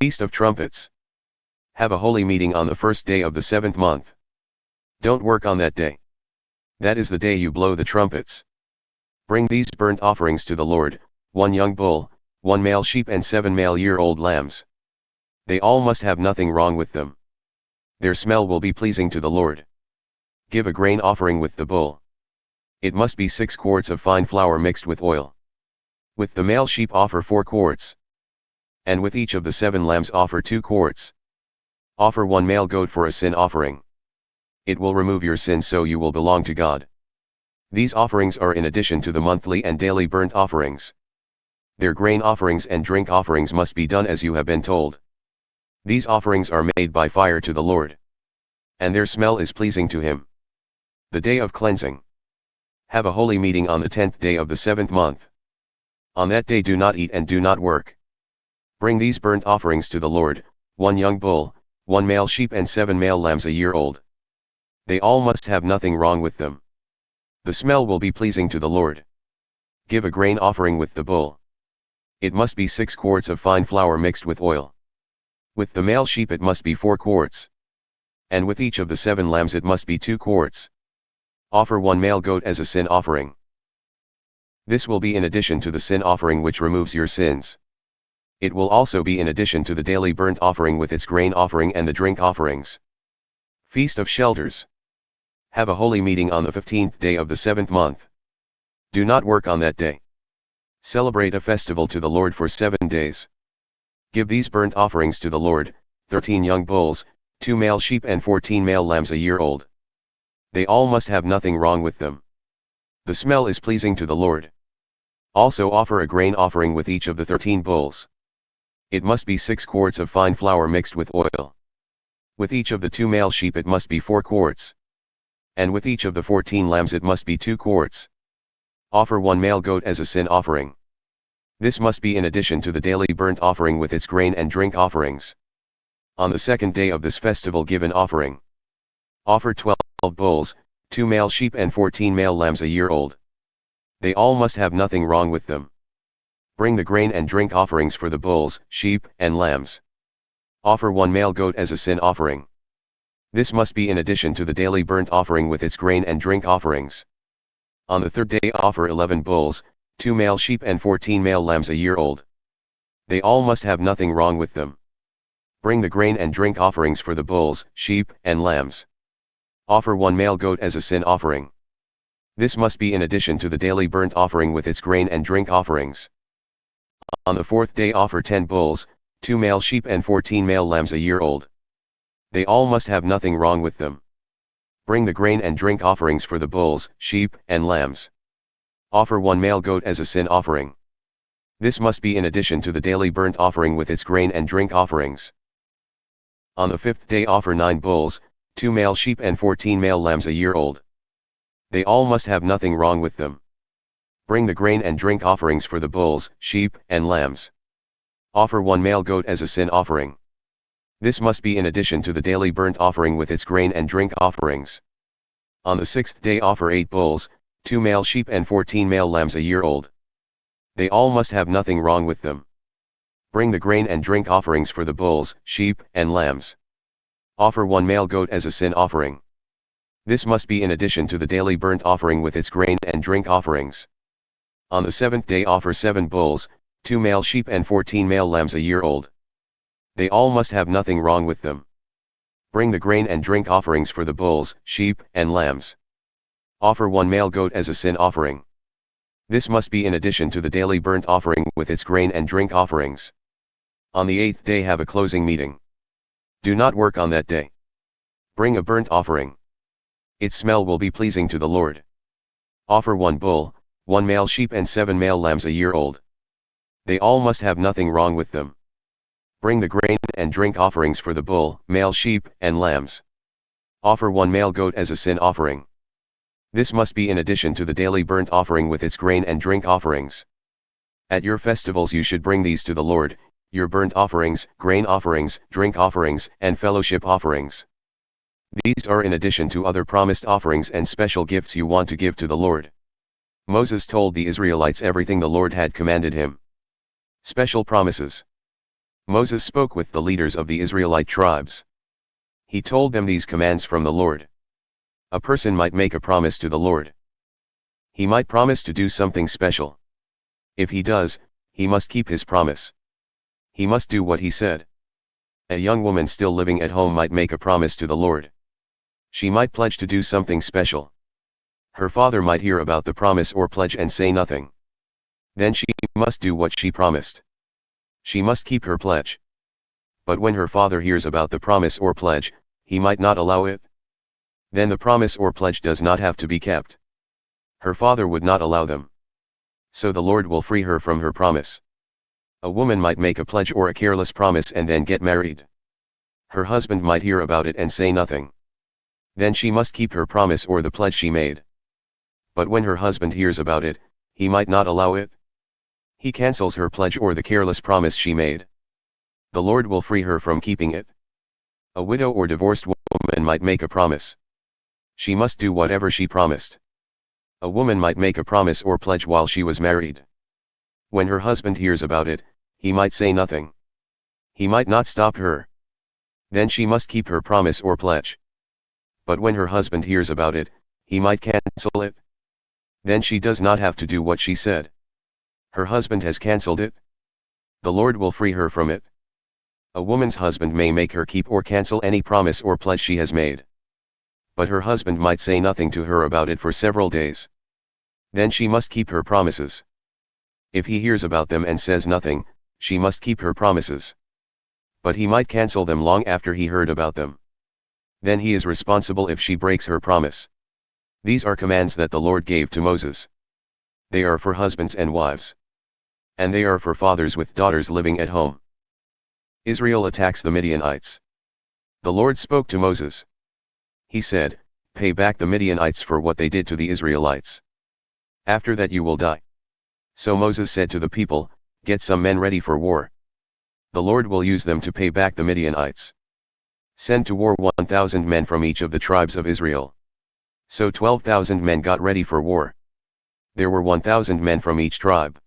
Feast of Trumpets. Have a holy meeting on the first day of the 7th month. Don't work on that day. That is the day you blow the trumpets. Bring these burnt offerings to the Lord, 1 young bull, 1 male sheep and 7 male-year-old lambs. They all must have nothing wrong with them. Their smell will be pleasing to the Lord. Give a grain offering with the bull. It must be 6 quarts of fine flour mixed with oil. With the male sheep offer 4 quarts. And with each of the 7 lambs offer 2 quarts. Offer 1 male goat for a sin offering. It will remove your sins, so you will belong to God. These offerings are in addition to the monthly and daily burnt offerings. Their grain offerings and drink offerings must be done as you have been told. These offerings are made by fire to the Lord. And their smell is pleasing to him. The day of cleansing. Have a holy meeting on the 10th day of the 7th month. On that day do not eat and do not work. Bring these burnt offerings to the Lord, 1 young bull, 1 male sheep and 7 male lambs a year old. They all must have nothing wrong with them. The smell will be pleasing to the Lord. Give a grain offering with the bull. It must be 6 quarts of fine flour mixed with oil. With the male sheep it must be 4 quarts. And with each of the 7 lambs it must be 2 quarts. Offer 1 male goat as a sin offering. This will be in addition to the sin offering which removes your sins. It will also be in addition to the daily burnt offering with its grain offering and the drink offerings. Feast of Shelters. Have a holy meeting on the 15th day of the 7th month. Do not work on that day. Celebrate a festival to the Lord for 7 days. Give these burnt offerings to the Lord, 13 young bulls, 2 male sheep and 14 male lambs a year old. They all must have nothing wrong with them. The smell is pleasing to the Lord. Also offer a grain offering with each of the 13 bulls. It must be 6 quarts of fine flour mixed with oil. With each of the 2 male sheep it must be 4 quarts. And with each of the 14 lambs it must be 2 quarts. Offer 1 male goat as a sin offering. This must be in addition to the daily burnt offering with its grain and drink offerings. On the 2nd day of this festival give an offering. Offer 12 bulls, 2 male sheep and 14 male lambs a year old. They all must have nothing wrong with them. Bring the grain and drink offerings for the bulls, sheep, and lambs. Offer 1 male goat as a sin offering. This must be in addition to the daily burnt offering with its grain and drink offerings. On the 3rd day offer 11 bulls, 2 male sheep and 14 male lambs a year old. They all must have nothing wrong with them. Bring the grain and drink offerings for the bulls, sheep, and lambs. Offer 1 male goat as a sin offering. This must be in addition to the daily burnt offering with its grain and drink offerings. On the 4th day offer 10 bulls, 2 male sheep and 14 male lambs a year old. They all must have nothing wrong with them. Bring the grain and drink offerings for the bulls, sheep, and lambs. Offer 1 male goat as a sin offering. This must be in addition to the daily burnt offering with its grain and drink offerings. On the 5th day offer 9 bulls, 2 male sheep and 14 male lambs a year old. They all must have nothing wrong with them. Bring the grain and drink offerings for the bulls, sheep, and lambs. Offer 1 male goat as a sin offering. This must be in addition to the daily burnt offering with its grain and drink offerings. On the 6th day offer 8 bulls, 2 male sheep and 14 male lambs a year old. They all must have nothing wrong with them. Bring the grain and drink offerings for the bulls, sheep, and lambs. Offer 1 male goat as a sin offering. This must be in addition to the daily burnt offering with its grain and drink offerings. On the 7th day offer 7 bulls, 2 male sheep and 14 male lambs a year old. They all must have nothing wrong with them. Bring the grain and drink offerings for the bulls, sheep, and lambs. Offer 1 male goat as a sin offering. This must be in addition to the daily burnt offering with its grain and drink offerings. On the 8th day have a closing meeting. Do not work on that day. Bring a burnt offering. Its smell will be pleasing to the Lord. Offer 1 bull, 1 male sheep and 7 male lambs a year old. They all must have nothing wrong with them. Bring the grain and drink offerings for the bull, male sheep, and lambs. Offer 1 male goat as a sin offering. This must be in addition to the daily burnt offering with its grain and drink offerings. At your festivals you should bring these to the Lord, your burnt offerings, grain offerings, drink offerings, and fellowship offerings. These are in addition to other promised offerings and special gifts you want to give to the Lord. Moses told the Israelites everything the Lord had commanded him. Special promises. Moses spoke with the leaders of the Israelite tribes. He told them these commands from the Lord. A person might make a promise to the Lord. He might promise to do something special. If he does, he must keep his promise. He must do what he said. A young woman still living at home might make a promise to the Lord. She might pledge to do something special. Her father might hear about the promise or pledge and say nothing. Then she must do what she promised. She must keep her pledge. But when her father hears about the promise or pledge, he might not allow it. Then the promise or pledge does not have to be kept. Her father would not allow them. So the Lord will free her from her promise. A woman might make a pledge or a careless promise and then get married. Her husband might hear about it and say nothing. Then she must keep her promise or the pledge she made. But when her husband hears about it, he might not allow it. He cancels her pledge or the careless promise she made. The Lord will free her from keeping it. A widow or divorced woman might make a promise. She must do whatever she promised. A woman might make a promise or pledge while she was married. When her husband hears about it, he might say nothing. He might not stop her. Then she must keep her promise or pledge. But when her husband hears about it, he might cancel it. Then she does not have to do what she said. Her husband has cancelled it. The Lord will free her from it. A woman's husband may make her keep or cancel any promise or pledge she has made. But her husband might say nothing to her about it for several days. Then she must keep her promises. If he hears about them and says nothing, she must keep her promises. But he might cancel them long after he heard about them. Then he is responsible if she breaks her promise. These are commands that the Lord gave to Moses. They are for husbands and wives. And they are for fathers with daughters living at home. Israel attacks the Midianites. The Lord spoke to Moses. He said, "Pay back the Midianites for what they did to the Israelites. After that you will die." So Moses said to the people, "Get some men ready for war. The Lord will use them to pay back the Midianites. Send to war 1,000 men from each of the tribes of Israel." So 12,000 men got ready for war. There were 1,000 men from each tribe.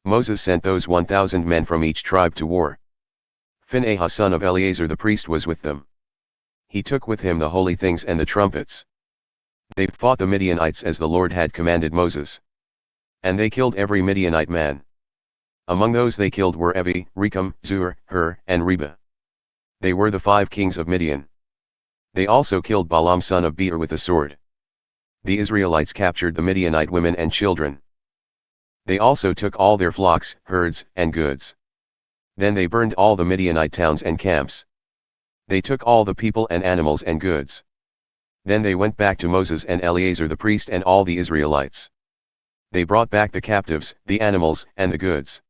Moses sent those 1,000 men from each tribe to war. Phinehas son of Eleazar the priest was with them. He took with him the holy things and the trumpets. They fought the Midianites as the Lord had commanded Moses. And they killed every Midianite man. Among those they killed were Evi, Rekam, Zur, Hur, and Reba. They were the 5 kings of Midian. They also killed Balaam son of Beor with a sword. The Israelites captured the Midianite women and children. They also took all their flocks, herds, and goods. Then they burned all the Midianite towns and camps. They took all the people and animals and goods. Then they went back to Moses and Eleazar the priest and all the Israelites. They brought back the captives, the animals, and the goods.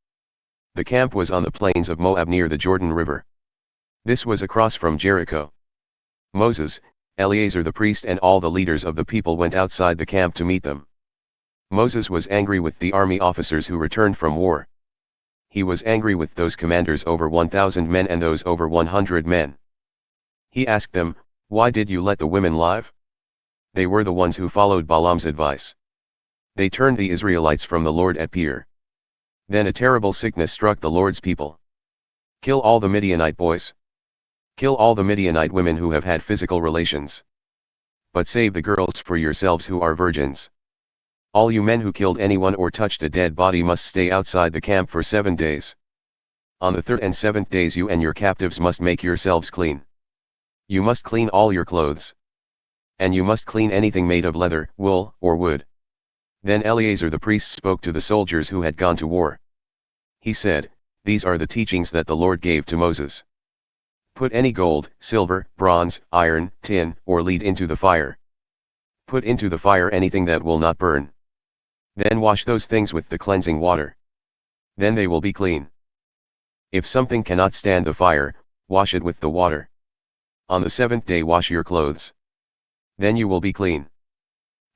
The camp was on the plains of Moab near the Jordan River. This was across from Jericho. Moses, Eleazar the priest and all the leaders of the people went outside the camp to meet them. Moses was angry with the army officers who returned from war. He was angry with those commanders over 1,000 men and those over 100 men. He asked them, "Why did you let the women live?" They were the ones who followed Balaam's advice. They turned the Israelites from the Lord at Peor. Then a terrible sickness struck the Lord's people. Kill all the Midianite boys. Kill all the Midianite women who have had physical relations. But save the girls for yourselves who are virgins. All you men who killed anyone or touched a dead body must stay outside the camp for 7 days. On the 3rd and 7th days you and your captives must make yourselves clean. You must clean all your clothes. And you must clean anything made of leather, wool, or wood. Then Eleazar the priest spoke to the soldiers who had gone to war. He said, "These are the teachings that the Lord gave to Moses. Put any gold, silver, bronze, iron, tin, or lead into the fire. Put into the fire anything that will not burn. Then wash those things with the cleansing water. Then they will be clean. If something cannot stand the fire, wash it with the water. On the 7th day wash your clothes. Then you will be clean.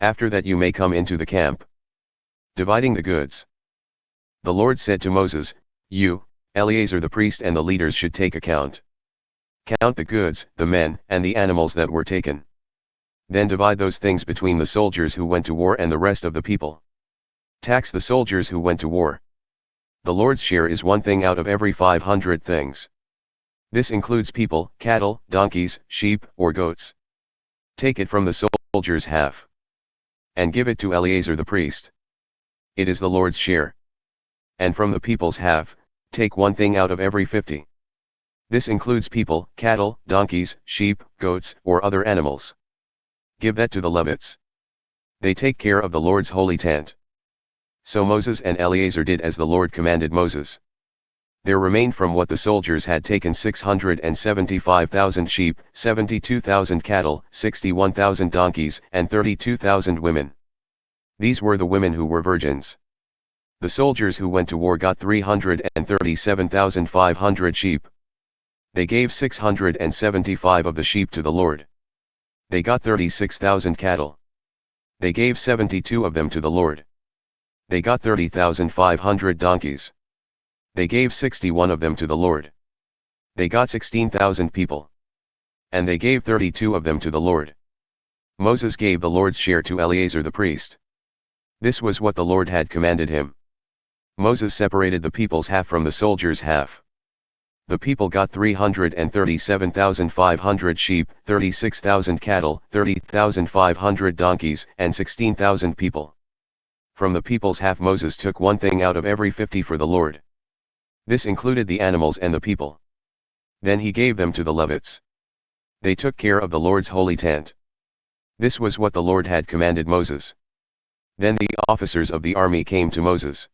After that you may come into the camp." Dividing the goods. The Lord said to Moses, "You, Eleazar the priest and the leaders should take account. Count the goods, the men, and the animals that were taken. Then divide those things between the soldiers who went to war and the rest of the people. Tax the soldiers who went to war. The Lord's share is 1 thing out of every 500 things. This includes people, cattle, donkeys, sheep, or goats. Take it from the soldier's half, and give it to Eleazar the priest. It is the Lord's share. And from the people's half, take 1 thing out of every 50. This includes people, cattle, donkeys, sheep, goats, or other animals. Give that to the Levites. They take care of the Lord's holy tent. So Moses and Eleazar did as the Lord commanded Moses. There remained from what the soldiers had taken 675,000 sheep, 72,000 cattle, 61,000 donkeys, and 32,000 women. These were the women who were virgins. The soldiers who went to war got 337,500 sheep. They gave 675 of the sheep to the Lord. They got 36,000 cattle. They gave 72 of them to the Lord. They got 30,500 donkeys. They gave 61 of them to the Lord. They got 16,000 people. And they gave 32 of them to the Lord. Moses gave the Lord's share to Eleazar the priest. This was what the Lord had commanded him. Moses separated the people's half from the soldiers' half. The people got 337,500 sheep, 36,000 cattle, 30,500 donkeys, and 16,000 people. From the people's half Moses took 1 thing out of every 50 for the Lord. This included the animals and the people. Then he gave them to the Levites. They took care of the Lord's holy tent. This was what the Lord had commanded Moses. Then the officers of the army came to Moses.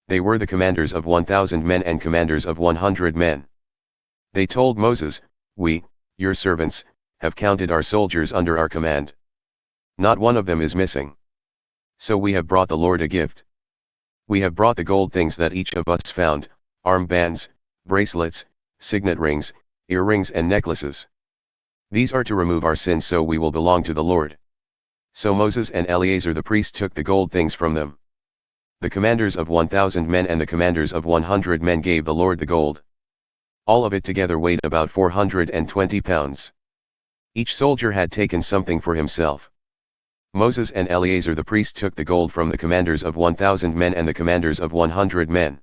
They were the commanders of 1,000 men and commanders of 100 men. They told Moses, "We, your servants, have counted our soldiers under our command. Not one of them is missing. So we have brought the Lord a gift. We have brought the gold things that each of us found, armbands, bracelets, signet rings, earrings and necklaces. These are to remove our sins, so we will belong to the Lord." So Moses and Eleazar the priest took the gold things from them. The commanders of 1,000 men and the commanders of 100 men gave the Lord the gold. All of it together weighed about 420 pounds. Each soldier had taken something for himself. Moses and Eleazar the priest took the gold from the commanders of 1,000 men and the commanders of 100 men.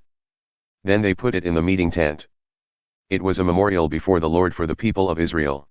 Then they put it in the meeting tent. It was a memorial before the Lord for the people of Israel.